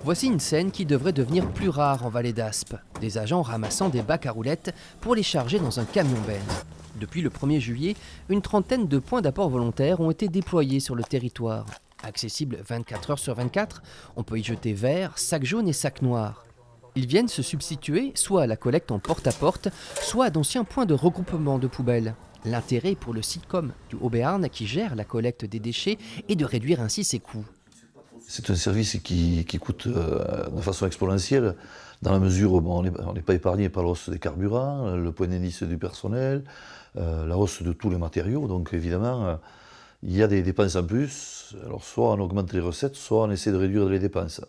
Voici une scène qui devrait devenir plus rare en vallée d'Aspe. Des agents ramassant des bacs à roulettes pour les charger dans un camion-benz. Depuis le 1er juillet, une trentaine de points d'apport volontaires ont été déployés sur le territoire. Accessibles 24 heures sur 24, on peut y jeter verres, sacs jaunes et sacs noirs. Ils viennent se substituer soit à la collecte en porte-à-porte, soit à d'anciens points de regroupement de poubelles. L'intérêt pour le Sitcom du Haut-Béarn qui gère la collecte des déchets est de réduire ainsi ses coûts. C'est un service qui coûte de façon exponentielle, dans la mesure où on n'est pas épargné par la hausse des carburants, le point d'indice du personnel, la hausse de tous les matériaux. Donc évidemment, il y a des dépenses en plus. Alors soit on augmente les recettes, soit on essaie de réduire les dépenses.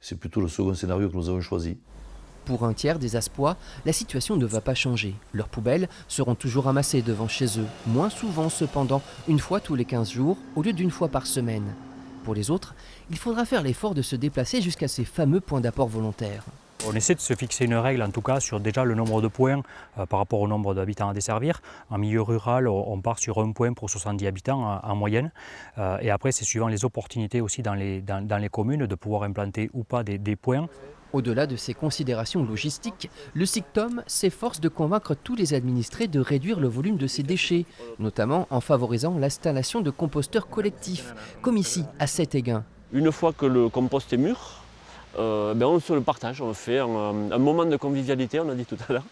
C'est plutôt le second scénario que nous avons choisi. Pour un tiers des Aspois, la situation ne va pas changer. Leurs poubelles seront toujours ramassées devant chez eux, moins souvent cependant, une fois tous les 15 jours au lieu d'une fois par semaine. Pour les autres, il faudra faire l'effort de se déplacer jusqu'à ces fameux points d'apport volontaires. On essaie de se fixer une règle, en tout cas, sur déjà le nombre de points par rapport au nombre d'habitants à desservir. En milieu rural, on part sur 1 point pour 70 habitants en moyenne. Et après, c'est suivant les opportunités aussi dans les communes de pouvoir implanter ou pas des points. Au-delà de ces considérations logistiques, le SICTOM s'efforce de convaincre tous les administrés de réduire le volume de ces déchets, notamment en favorisant l'installation de composteurs collectifs, comme ici à Sept-Éguin. Une fois que le compost est mûr, on se le partage, on fait un moment de convivialité, on a dit tout à l'heure,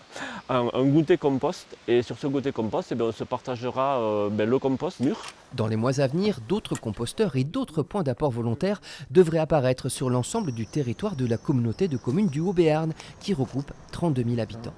un goûter compost. Et sur ce goûter compost, on se partagera le compost mûr. Dans les mois à venir, d'autres composteurs et d'autres points d'apport volontaires devraient apparaître sur l'ensemble du territoire de la communauté de communes du Haut-Béarn, qui regroupe 32 000 habitants.